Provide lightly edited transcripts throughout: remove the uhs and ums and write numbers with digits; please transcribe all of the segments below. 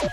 How's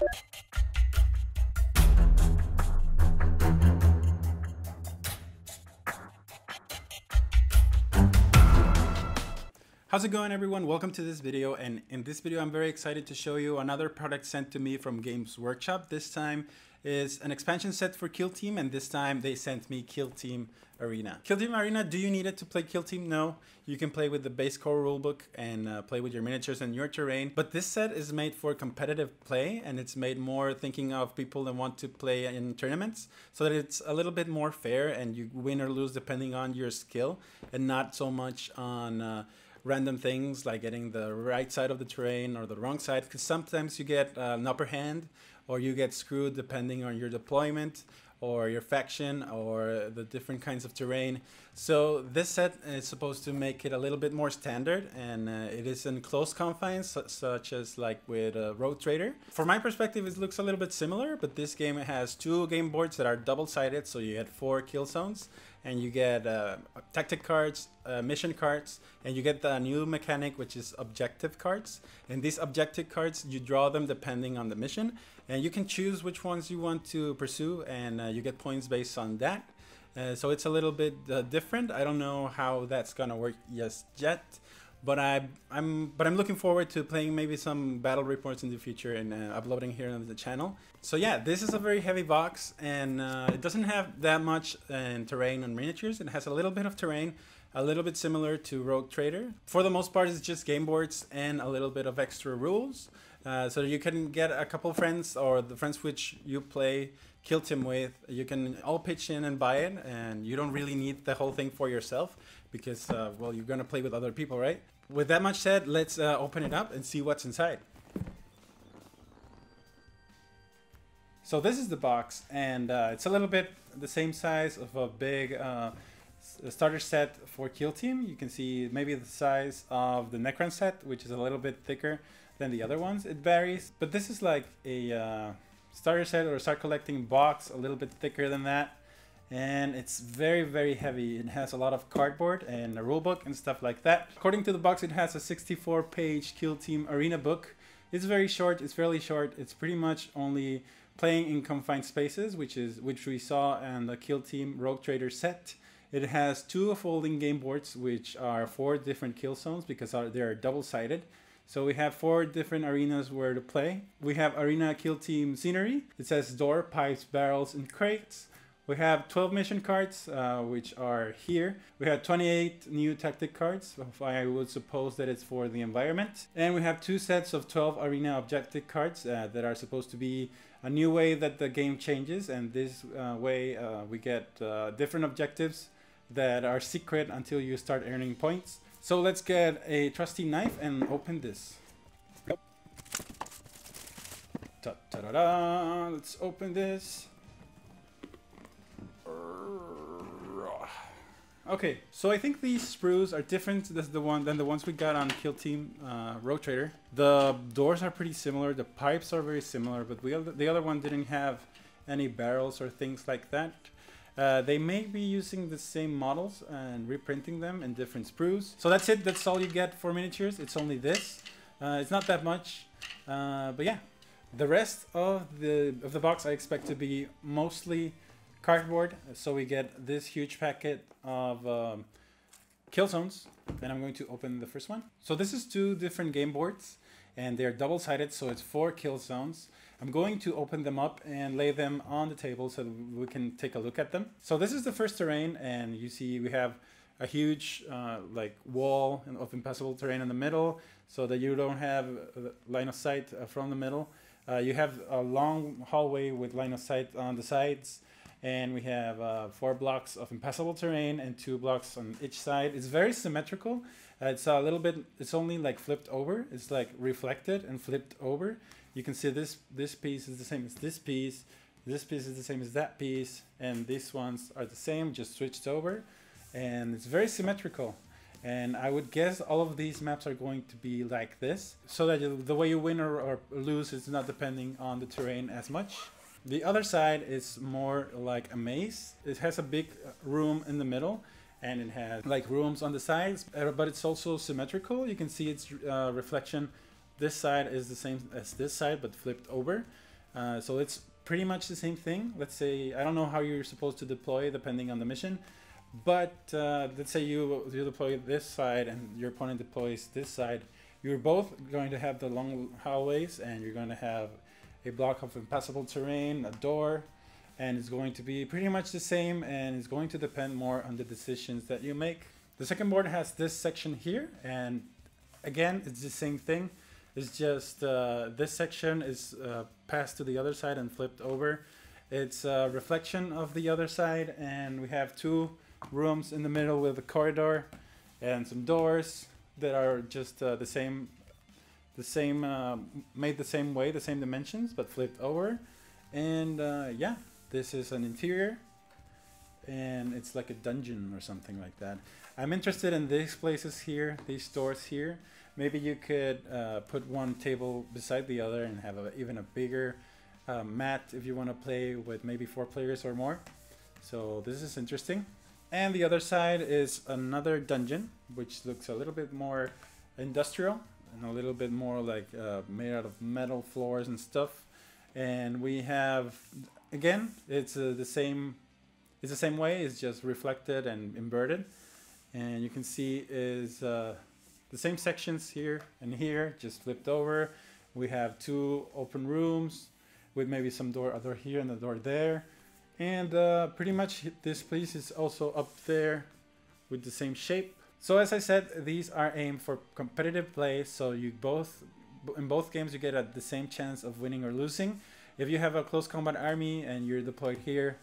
it going, everyone? Welcome to this video, and in this video I'm very excited to show you another product sent to me from Games Workshop. This time is an expansion set for Kill Team, and this time they sent me Kill Team Arena. Kill Team Arena, do you need it to play Kill Team? No. You can play with the base core rulebook and play with your miniatures and your terrain, but this set is made for competitive play, and it's made more thinking of people that want to play in tournaments, so that it's a little bit more fair and you win or lose depending on your skill and not so much on random things like getting the right side of the terrain or the wrong side, because sometimes you get an upper hand or you get screwed depending on your deployment or your faction or the different kinds of terrain. So this set is supposed to make it a little bit more standard, and it is in close confines, such as like with Rogue Trader. From my perspective, it looks a little bit similar, but this game has two game boards that are double-sided, so you get 4 kill zones, and you get tactic cards, mission cards, and you get the new mechanic, which is objective cards. And these objective cards, you draw them depending on the mission, and you can choose which ones you want to pursue, and you get points based on that. So it's a little bit different. I don't know how that's gonna work just yet, but I'm looking forward to playing maybe some battle reports in the future and uploading here on the channel. So yeah, this is a very heavy box, and it doesn't have that much in terrain and miniatures. It has a little bit of terrain, a little bit similar to Rogue Trader. For the most part, it's just game boards and a little bit of extra rules. So you can get a couple friends, or the friends which you play Kill Team with, you can all pitch in and buy it, and you don't really need the whole thing for yourself because, well, you're gonna play with other people, right? With that much said, let's open it up and see what's inside. So this is the box, and it's a little bit the same size of a big starter set for Kill Team. You can see maybe the size of the Necron set, which is a little bit thicker than the other ones. It varies, but this is like a starter set or start collecting box, a little bit thicker than that, and it's very, very heavy. It has a lot of cardboard and a rule book and stuff like that. According to the box, it has a 64-page Kill Team Arena book. It's very short, it's fairly short. It's pretty much only playing in confined spaces, which we saw in the Kill Team Rogue Trader set. It has 2 folding game boards, which are 4 different kill zones because they're double-sided. So we have 4 different arenas where to play. We have Arena Kill Team scenery. It says door, pipes, barrels, and crates. We have 12 mission cards, which are here. We have 28 new tactic cards. I would suppose that it's for the environment. And we have 2 sets of 12 arena objective cards that are supposed to be a new way that the game changes. And this way we get different objectives that are secret until you start earning points. So let's get a trusty knife and open this. Ta-da-da! Let's open this. Okay, so I think these sprues are different than the ones we got on Kill Team Rogue Trader. The doors are pretty similar, the pipes are very similar, but the other one didn't have any barrels or things like that. They may be using the same models and reprinting them in different sprues. So that's it. That's all you get for miniatures. It's only this. It's not that much, but yeah. The rest of the box I expect to be mostly cardboard. So we get this huge packet of kill zones, and I'm going to open the first one. So this is 2 different game boards, and they're double-sided, so it's 4 kill zones. I'm going to open them up and lay them on the table so that we can take a look at them. So this is the first terrain, and you see we have a huge like wall of impassable terrain in the middle, so that you don't have line of sight from the middle. You have a long hallway with line of sight on the sides, and we have 4 blocks of impassable terrain and 2 blocks on each side. It's very symmetrical. It's a little bit, it's only like flipped over. It's like reflected and flipped over. You can see this piece is the same as this piece is the same as that piece, and these ones are the same, just switched over, and it's very symmetrical. And I would guess all of these maps are going to be like this, so that the way you win or lose is not depending on the terrain as much. The other side is more like a maze. It has a big room in the middle, and it has like rooms on the sides, but it's also symmetrical. You can see its reflection this side is the same as this side but flipped over. So it's pretty much the same thing. Let's say, I don't know how you're supposed to deploy depending on the mission, but let's say you deploy this side and your opponent deploys this side. You're both going to have the long hallways, and you're going to have a block of impassable terrain, a door, and it's going to be pretty much the same, and it's going to depend more on the decisions that you make. The second board has this section here, and again, it's the same thing. It's just this section is passed to the other side and flipped over. It's a reflection of the other side, and we have two rooms in the middle with a corridor and some doors that are just the same, made the same way, the same dimensions, but flipped over. And yeah, this is an interior, and it's like a dungeon or something like that. I'm interested in these places here, these doors here. Maybe you could put one table beside the other and have even a bigger mat if you want to play with maybe 4 players or more. So this is interesting. And the other side is another dungeon, which looks a little bit more industrial and a little bit more like made out of metal floors and stuff. And we have, again, it's the same way. It's just reflected and inverted. And you can see is the same sections here and here, just flipped over. We have 2 open rooms with maybe some door, a door here and a door there. And pretty much this piece is also up there with the same shape. So as I said, these are aimed for competitive play. So you in both games you get the same chance of winning or losing. If you have a close combat army and you're deployed here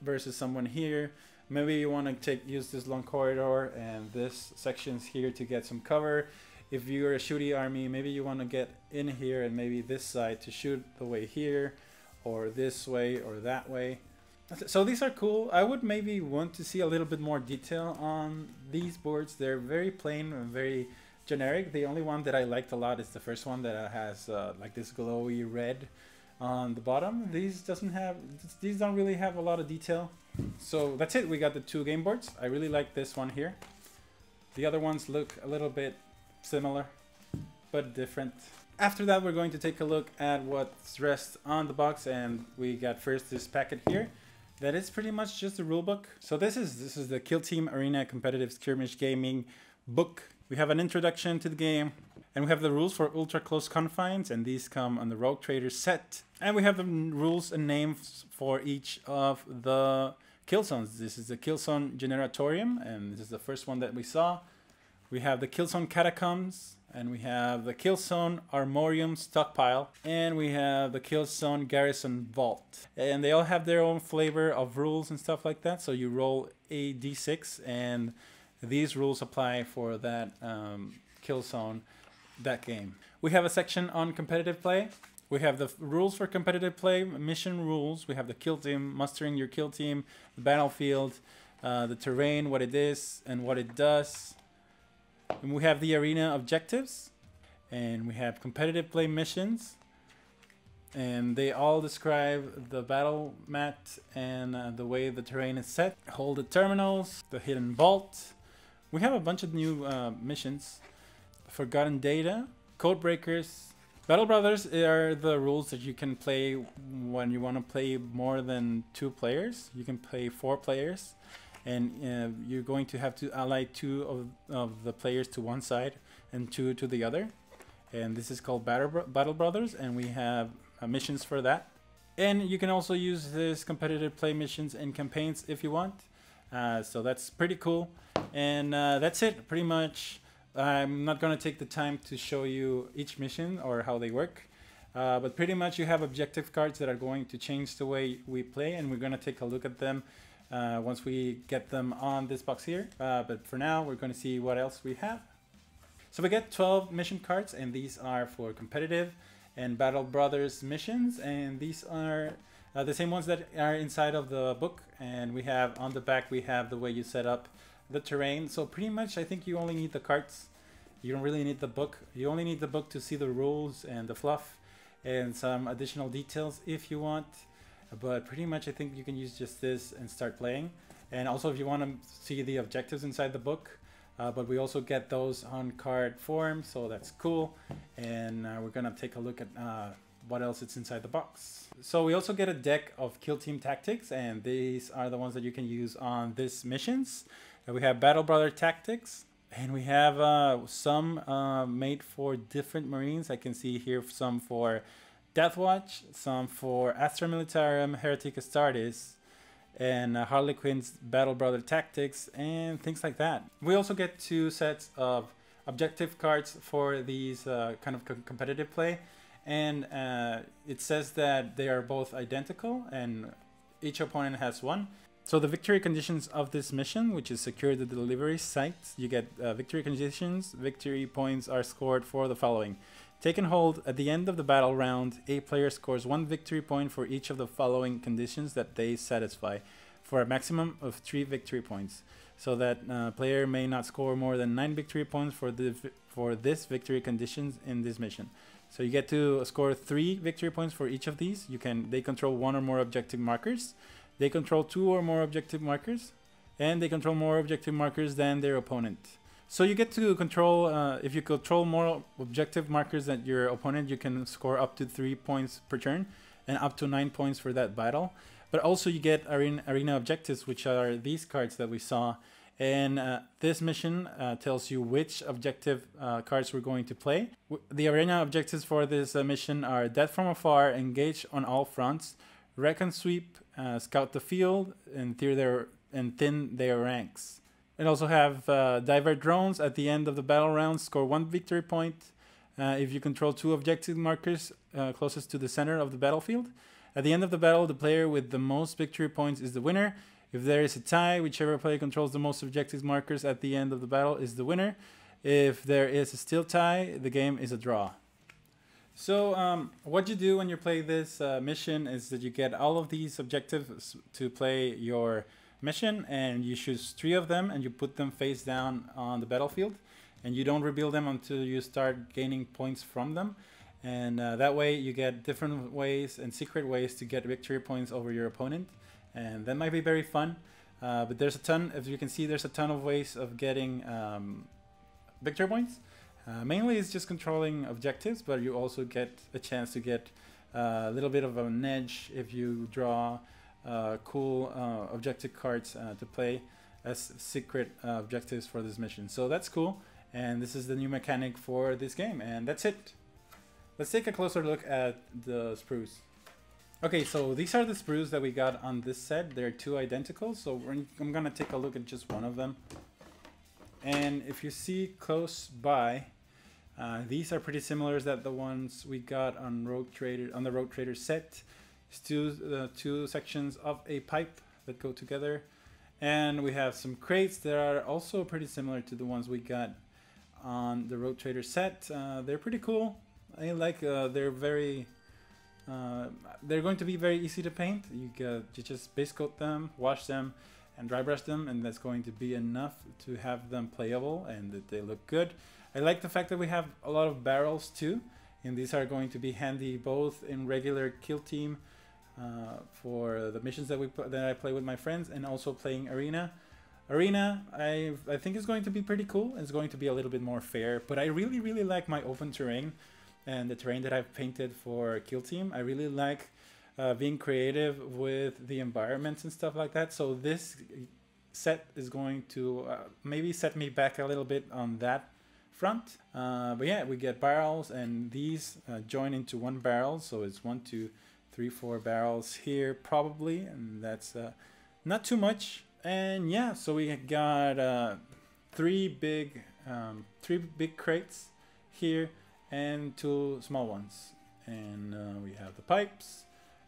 versus someone here, maybe you want to use this long corridor and this section's here to get some cover. If you're a shooty army, maybe you want to get in here and maybe this side to shoot the way here, or this way or that way. So these are cool. I would maybe want to see a little bit more detail on these boards. They're very plain and very generic. The only one that I liked a lot is the first one that has like this glowy red on the bottom. These don't really have a lot of detail. So that's it. We got the 2 game boards. I really like this one here. The other ones look a little bit similar but different. After that, we're going to take a look at what's rest on the box, and we got first this packet here that is pretty much just a rule book. So this is the Kill Team Arena Competitive Skirmish Gaming book. We have an introduction to the game, and we have the rules for ultra close confines, and these come on the Rogue Trader set. And we have the rules and names for each of the kill zones. This is the Kill Zone Generatorium, and this is the first one that we saw. We have the Kill Zone Catacombs, and we have the Kill Zone Armorium Stockpile, and we have the Kill Zone Garrison Vault. And they all have their own flavor of rules and stuff like that. So you roll a d6, and these rules apply for that kill zone, that game. We have a section on competitive play. We have the rules for competitive play, mission rules. We have the kill team, mustering your kill team, the battlefield, the terrain, what it is and what it does. And we have the arena objectives, and we have competitive play missions, and they all describe the battle mat and the way the terrain is set. Hold the terminals, the hidden vault. We have a bunch of new missions. Forgotten data, code breakers. Battle Brothers are the rules that you can play when you want to play more than 2 players. You can play 4 players. And you're going to have to ally 2 of the players to one side and 2 to the other. And this is called Battle Brothers, and we have missions for that. And you can also use this competitive play missions in campaigns if you want. So that's pretty cool. And that's it, pretty much. I'm not going to take the time to show you each mission or how they work. But pretty much you have objective cards that are going to change the way we play, and we're going to take a look at them once we get them on this box here. But for now, we're going to see what else we have. So we get 12 mission cards, and these are for competitive and Battle Brothers missions, and these are the same ones that are inside of the book. And we have on the back, we have the way you set up the terrain. So pretty much I think you only need the cards. You don't really need the book. You only need the book to see the rules and the fluff and some additional details if you want. But pretty much I think you can use just this and start playing. And also if you want to see the objectives inside the book, but we also get those on card form, so that's cool. And we're gonna take a look at what else is inside the box. So we also get a deck of Kill Team tactics, and these are the ones that you can use on these missions. We have Battle Brother tactics, and we have some made for different Marines. I can see here some for Deathwatch, some for Astra Militarum, Heretic Astartes, and Harley Quinn's Battle Brother tactics, and things like that. We also get 2 sets of objective cards for these kind of competitive play. And it says that they are both identical and each opponent has 1. So the victory conditions of this mission, which is secure the delivery site, you get victory conditions. Victory points are scored for the following. Taken hold at the end of the battle round, a player scores 1 victory point for each of the following conditions that they satisfy, for a maximum of 3 victory points. So that player may not score more than 9 victory points for this victory conditions in this mission. So you get to score 3 victory points for each of these. They control 1 or more objective markers. They control 2 or more objective markers, and they control more objective markers than their opponent. So you get to control, if you control more objective markers than your opponent, you can score up to 3 points per turn and up to 9 points for that battle. But also you get arena objectives, which are these cards that we saw. And this mission tells you which objective cards we're going to play. The arena objectives for this mission are Death from Afar, Engage on all fronts, Recon Sweep, Scout the field, and thin their ranks. And also have Divert drones at the end of the battle round, score 1 victory point if you control 2 objective markers closest to the center of the battlefield. At the end of the battle, the player with the most victory points is the winner. If there is a tie, whichever player controls the most objective markers at the end of the battle is the winner. If there is a still tie, the game is a draw. So what you do when you play this mission is that you get all of these objectives to play your mission, and you choose 3 of them and you put them face down on the battlefield, and you don't reveal them until you start gaining points from them. And that way you get different ways and secret ways to get victory points over your opponent. And that might be very fun, but there's a ton, as you can see, there's a ton of ways of getting victory points. Mainly it's just controlling objectives, but you also get a chance to get a little bit of an edge if you draw cool objective cards to play as secret objectives for this mission. So that's cool, and this is the new mechanic for this game, and that's it. Let's take a closer look at the sprues. Okay, so these are the sprues that we got on this set. They're 2 identical, so I'm gonna take a look at just one of them. And if you see close by, these are pretty similar to the ones we got on the Rogue Trader set. It's 2 sections of a pipe that go together, and we have some crates that are also pretty similar to the ones we got on the Rogue Trader set. They're pretty cool. I like. They're going to be very easy to paint. You just base coat them, wash them, and dry brush them, and that's going to be enough to have them playable and that they look good. I like the fact that we have a lot of barrels too, and these are going to be handy both in regular Kill Team for the missions that I play with my friends, and also playing Arena. Arena, I think is going to be pretty cool. It's going to be a little bit more fair, but I really like my open terrain and the terrain that I've painted for Kill Team. I really like being creative with the environments and stuff like that. So this set is going to maybe set me back a little bit on that front. But yeah, we get barrels, and these join into 1 barrel. So it's 1, 2, 3, 4 barrels here probably, and that's not too much. And yeah, so we got 3 big crates here and 2 small ones, and we have the pipes,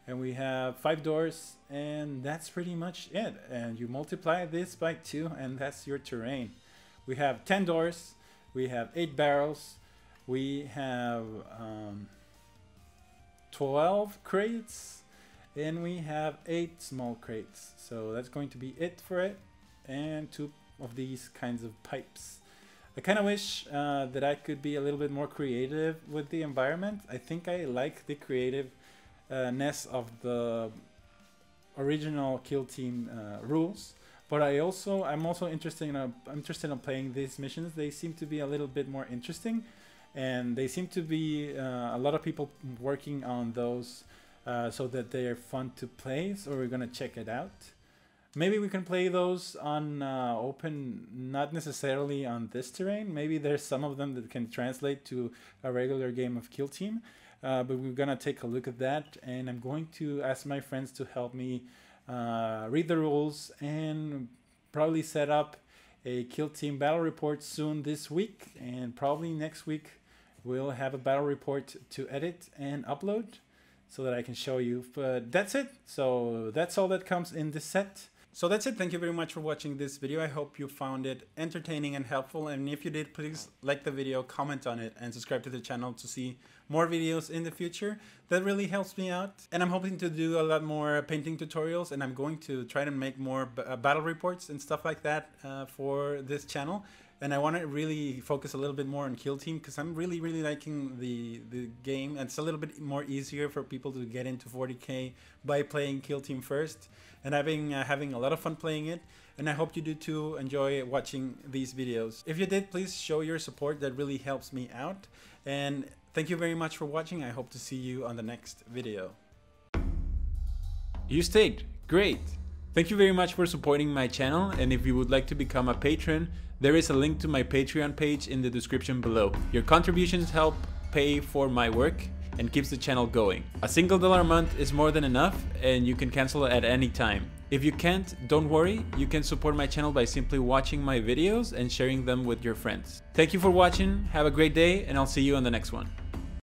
and we have 5 doors, and that's pretty much it. And you multiply this by 2, and that's your terrain. We have 10 doors, we have 8 barrels, we have 12 crates, and we have 8 small crates. So that's going to be it for it, and 2 of these kinds of pipes. I kind of wish that I could be a little bit more creative with the environment. I think I like the creativeness of the original Kill Team rules, But I'm also interested in playing these missions. They seem to be a little bit more interesting, and they seem to be a lot of people working on those so that they are fun to play. So we're gonna check it out. Maybe we can play those on open, not necessarily on this terrain. Maybe there's some of them that can translate to a regular game of Kill Team. But we're gonna take a look at that, and I'm going to ask my friends to help me read the rules and probably set up a Kill Team battle report soon this week, and probably next week we'll have a battle report to edit and upload so that I can show you. But that's it. So that's all that comes in this set. So that's it. Thank you very much for watching this video. I hope you found it entertaining and helpful. And if you did, please like the video, comment on it, and subscribe to the channel to see more videos in the future. That really helps me out. And I'm hoping to do a lot more painting tutorials, and I'm going to try to make more battle reports and stuff like that for this channel. And I want to really focus a little bit more on Kill Team, because I'm really liking the game. And it's a little bit more easier for people to get into 40K by playing Kill Team first. And I've been having a lot of fun playing it, and I hope you do too. Enjoy watching these videos. If you did, please show your support. That really helps me out. And thank you very much for watching. I hope to see you on the next video. You stayed. Great. Thank you very much for supporting my channel, and if you would like to become a patron, there is a link to my Patreon page in the description below. Your contributions help pay for my work and keeps the channel going. A single $1 a month is more than enough, and you can cancel at any time. If you can't, don't worry, you can support my channel by simply watching my videos and sharing them with your friends. Thank you for watching, have a great day, and I'll see you on the next one.